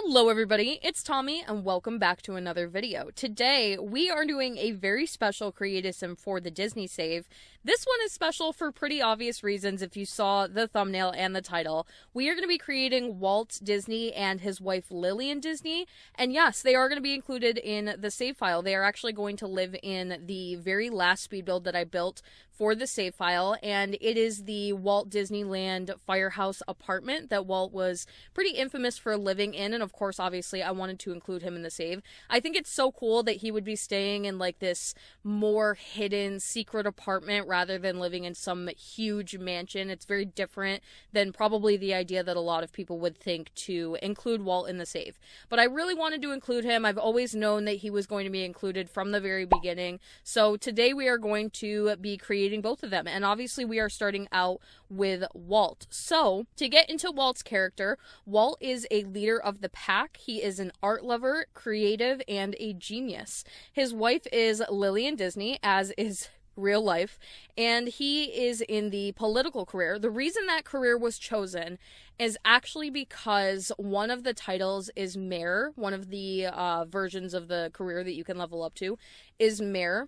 Hello everybody, it's Tommy and welcome back to another video. Today we are doing a very special Create a Sim for the Disney save. This one is special for pretty obvious reasons if you saw the thumbnail and the title. We are going to be creating Walt Disney and his wife Lillian Disney, and yes, they are going to be included in the save file. They are actually going to live in the very last speed build that I built for the save file, and it is the Walt Disneyland Firehouse apartment that Walt was pretty infamous for living in, and of course, obviously, I wanted to include him in the save. I think it's so cool that he would be staying in like this more hidden, secret apartment rather than living in some huge mansion. It's very different than probably the idea that a lot of people would think to include Walt in the save. But I really wanted to include him. I've always known that he was going to be included from the very beginning. So today we are going to be creating both of them, and obviously we are starting out with Walt. So to get into Walt's character, Walt is a leader of the pack. He is an art lover, creative, and a genius. His wife is Lillian Disney, as is real life, and he is in the political career. The reason that career was chosen is actually because one of the titles is mayor. One of the versions of the career that you can level up to is mayor.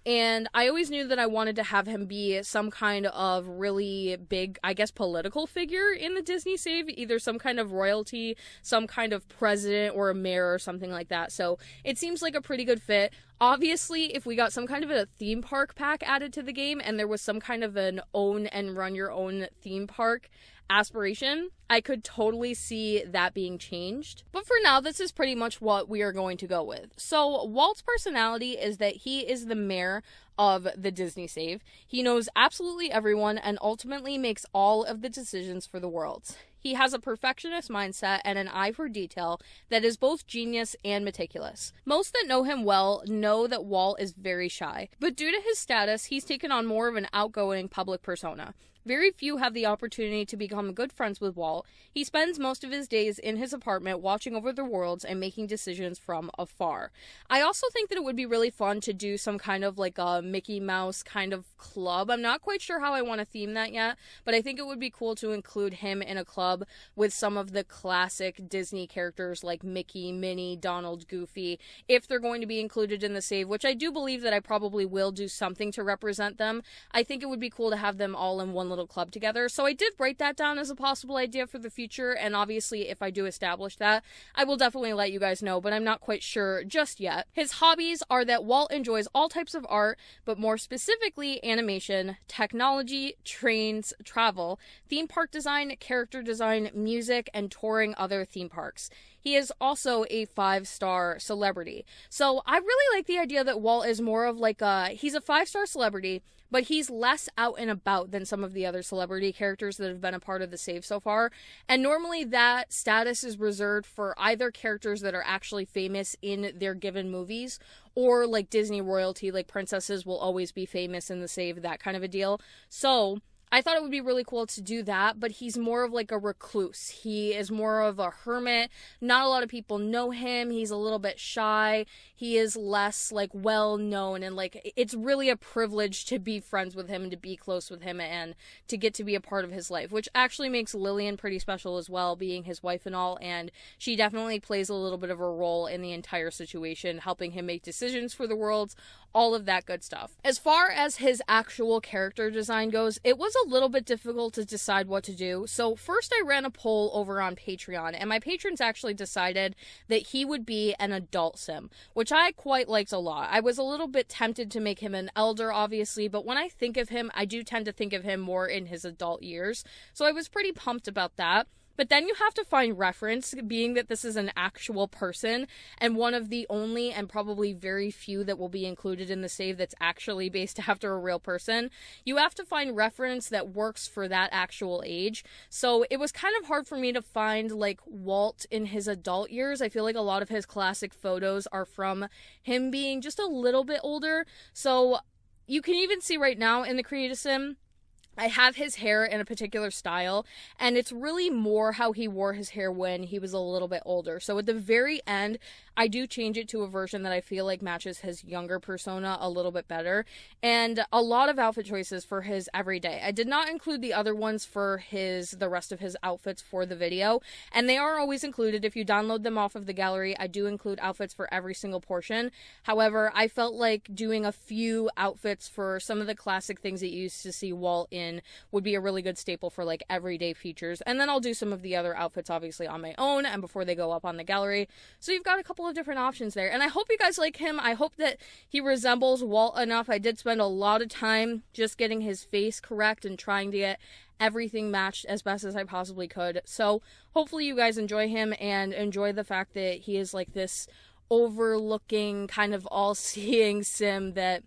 And I always knew that I wanted to have him be some kind of really big, I guess, political figure in the Disney save, either some kind of royalty, some kind of president, or a mayor or something like that. So it seems like a pretty good fit. Obviously, if we got some kind of a theme park pack added to the game and there was some kind of an own and run your own theme park aspiration, I could totally see that being changed. But for now, this is pretty much what we are going to go with. So Walt's personality is that he is the mayor of the Disney save. He knows absolutely everyone and ultimately makes all of the decisions for the world. He has a perfectionist mindset and an eye for detail that is both genius and meticulous. Most that know him well know that Walt is very shy, but due to his status, he's taken on more of an outgoing public persona. Very few have the opportunity to become good friends with Walt. He spends most of his days in his apartment watching over the worlds and making decisions from afar. I also think that it would be really fun to do some kind of like a Mickey Mouse kind of club. I'm not quite sure how I want to theme that yet, but I think it would be cool to include him in a club with some of the classic Disney characters like Mickey, Minnie, Donald, Goofy, if they're going to be included in the save, which I do believe that I probably will do something to represent them. I think it would be cool to have them all in one little club together. So I did write that down as a possible idea for the future, and obviously if I do establish that, I will definitely let you guys know, but I'm not quite sure just yet. His hobbies are that Walt enjoys all types of art, but more specifically animation, technology, trains, travel, theme park design, character design, music, and touring other theme parks. He is also a 5-star celebrity. So I really like the idea that Walt is more of like he's a 5-star celebrity, but he's less out and about than some of the other celebrity characters that have been a part of the save so far. And normally that status is reserved for either characters that are actually famous in their given movies, or like Disney royalty, like princesses will always be famous in the save, that kind of a deal. So I thought it would be really cool to do that, but he's more of like a recluse. He is more of a hermit. Not a lot of people know him. He's a little bit shy. He is less like well known, and like it's really a privilege to be friends with him and to be close with him and to get to be a part of his life, which actually makes Lillian pretty special as well, being his wife and all, and she definitely plays a little bit of a role in the entire situation, helping him make decisions for the world, all of that good stuff. As far as his actual character design goes, it was a little bit difficult to decide what to do. So first I ran a poll over on Patreon, and my patrons actually decided that he would be an adult sim, which I quite liked a lot. I was a little bit tempted to make him an elder, obviously, but when I think of him, I do tend to think of him more in his adult years. So I was pretty pumped about that. But then you have to find reference, being that this is an actual person, and one of the only and probably very few that will be included in the save that's actually based after a real person. You have to find reference that works for that actual age. So it was kind of hard for me to find like Walt in his adult years. I feel like a lot of his classic photos are from him being just a little bit older. So you can even see right now in the Create a Sim, I have his hair in a particular style, and it's really more how he wore his hair when he was a little bit older. So at the very end, I do change it to a version that I feel like matches his younger persona a little bit better. And a lot of outfit choices for his everyday. I did not include the other ones for the rest of his outfits for the video, and they are always included. If you download them off of the gallery, I do include outfits for every single portion. However, I felt like doing a few outfits for some of the classic things that you used to see Walt in would be a really good staple for like everyday features. And then I'll do some of the other outfits obviously on my own and before they go up on the gallery. So you've got a couple of different options there. And I hope you guys like him. I hope that he resembles Walt enough. I did spend a lot of time just getting his face correct and trying to get everything matched as best as I possibly could. So hopefully you guys enjoy him and enjoy the fact that he is like this overlooking, kind of all-seeing sim that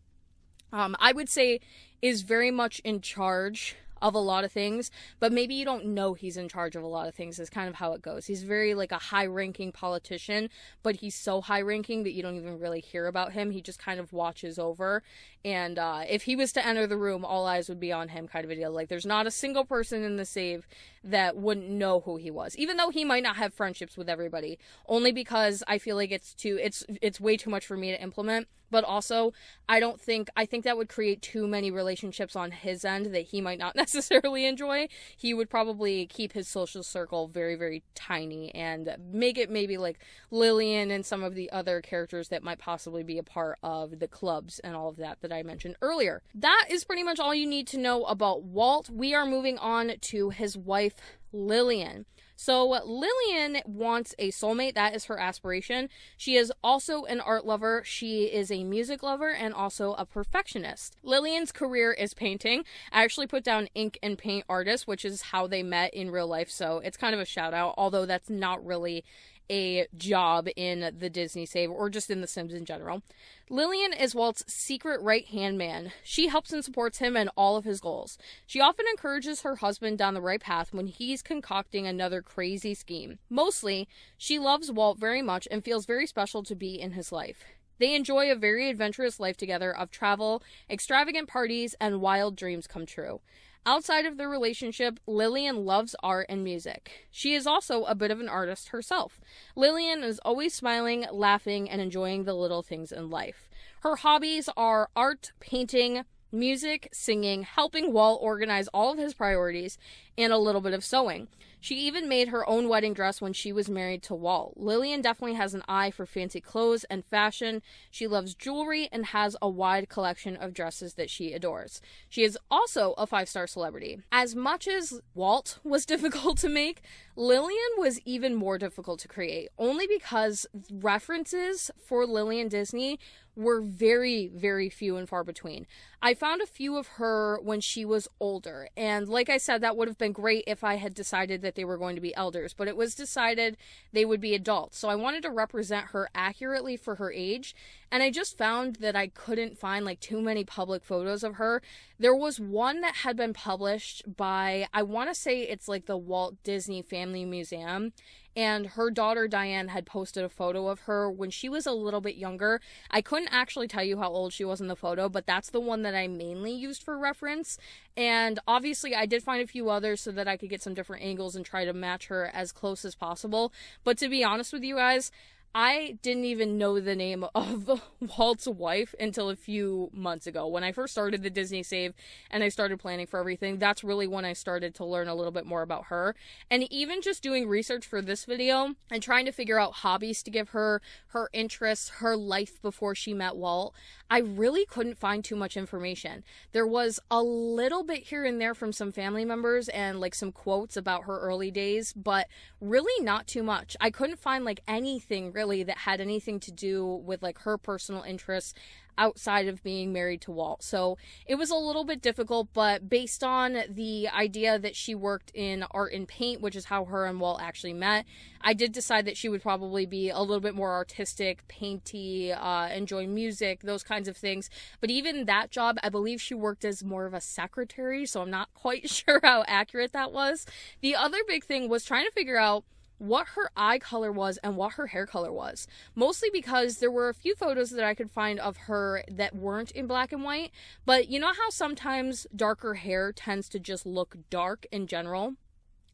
I would say is very much in charge of a lot of things, but maybe you don't know he's in charge of a lot of things is kind of how it goes. He's very like a high-ranking politician, but he's so high-ranking that you don't even really hear about him. He just kind of watches over, and if he was to enter the room, all eyes would be on him, kind of a deal. Like, there's not a single person in the save that wouldn't know who he was, even though he might not have friendships with everybody, only because I feel like it's way too much for me to implement. But also, I think that would create too many relationships on his end that he might not necessarily enjoy. He would probably keep his social circle very, very tiny and make it maybe like Lillian and some of the other characters that might possibly be a part of the clubs and all of that I mentioned earlier. That is pretty much all you need to know about Walt. We are moving on to his wife, Lillian. So Lillian wants a soulmate. That is her aspiration. She is also an art lover. She is a music lover and also a perfectionist. Lillian's career is painting. I actually put down ink and paint artist, which is how they met in real life. So it's kind of a shout out, although that's not really a job in the Disney save or just in The Sims in general. Lillian is Walt's secret right-hand man. She helps and supports him in all of his goals. She often encourages her husband down the right path when he's concocting another crazy scheme. Mostly, she loves Walt very much and feels very special to be in his life. They enjoy a very adventurous life together of travel, extravagant parties, and wild dreams come true. Outside of their relationship, Lillian loves art and music. She is also a bit of an artist herself. Lillian is always smiling, laughing, and enjoying the little things in life. Her hobbies are art, painting, music, singing, helping Walt organize all of his priorities, and a little bit of sewing. She even made her own wedding dress when she was married to Walt. Lillian definitely has an eye for fancy clothes and fashion. She loves jewelry and has a wide collection of dresses that she adores. She is also a 5-star celebrity. As much as Walt was difficult to make, Lillian was even more difficult to create, only because references for Lillian Disney were very, very few and far between. I found a few of her when she was older, and like I said, that would have been great if I had decided that they were going to be elders, but it was decided they would be adults, so I wanted to represent her accurately for her age, and I just found that I couldn't find like too many public photos of her. There was one that had been published by, I want to say it's like the Walt Disney Family Museum, and her daughter Diane had posted a photo of her when she was a little bit younger. I couldn't actually tell you how old she was in the photo, but that's the one that I mainly used for reference. And obviously I did find a few others so that I could get some different angles and try to match her as close as possible. But to be honest with you guys, I didn't even know the name of Walt's wife until a few months ago. When I first started the Disney save and I started planning for everything, that's really when I started to learn a little bit more about her. And even just doing research for this video and trying to figure out hobbies to give her, her interests, her life before she met Walt, I really couldn't find too much information. There was a little bit here and there from some family members and like some quotes about her early days, but really not too much. I couldn't find like anything really that had anything to do with like her personal interests outside of being married to Walt. So it was a little bit difficult, but based on the idea that she worked in art and paint, which is how her and Walt actually met, I did decide that she would probably be a little bit more artistic, painty, enjoy music, those kinds of things. But even that job, I believe she worked as more of a secretary, so I'm not quite sure how accurate that was. The other big thing was trying to figure out what her eye color was and what her hair color was. Mostly because there were a few photos that I could find of her that weren't in black and white, but you know how sometimes darker hair tends to just look dark in general?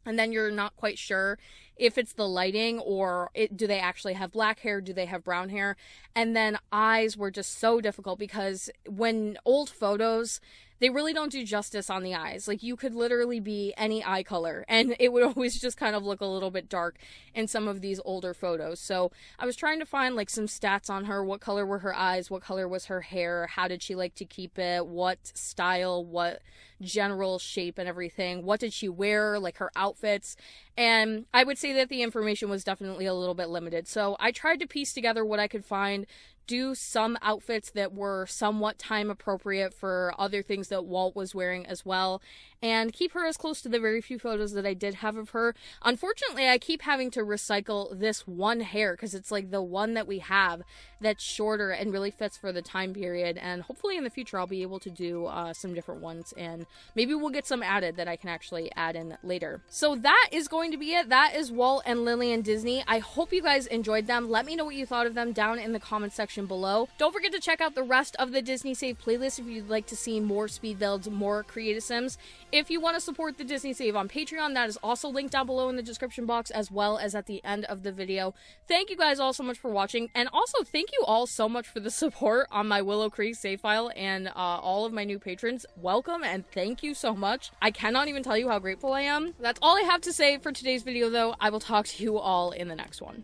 And then you're not quite sure if it's the lighting or do they actually have black hair, do they have brown hair. And then eyes were just so difficult because when old photos, they really don't do justice on the eyes. Like, you could literally be any eye color, and it would always just kind of look a little bit dark in some of these older photos. So I was trying to find, like, some stats on her. What color were her eyes? What color was her hair? How did she like to keep it? What style? What general shape and everything? What did she wear? Like, her outfits. And I would say that the information was definitely a little bit limited. So I tried to piece together what I could find, do some outfits that were somewhat time appropriate for other things that Walt was wearing as well, and keep her as close to the very few photos that I did have of her. Unfortunately, I keep having to recycle this one hair because it's like the one that we have that's shorter and really fits for the time period, and hopefully in the future I'll be able to do some different ones, and maybe we'll get some added that I can actually add in later. So that is going to be it. That is Walt and Lillian Disney. I hope you guys enjoyed them. Let me know what you thought of them down in the comment section below. Don't forget to check out the rest of the Disney Save playlist if you'd like to see more speed builds, more creative sims. If you want to support the Disney Save on Patreon, that is also linked down below in the description box, as well as at the end of the video. Thank you guys all so much for watching, and also thank you all so much for the support on my Willow Creek save file, and all of my new patrons. Welcome and thank you so much. I cannot even tell you how grateful I am. That's all I have to say for today's video, though. I will talk to you all in the next one.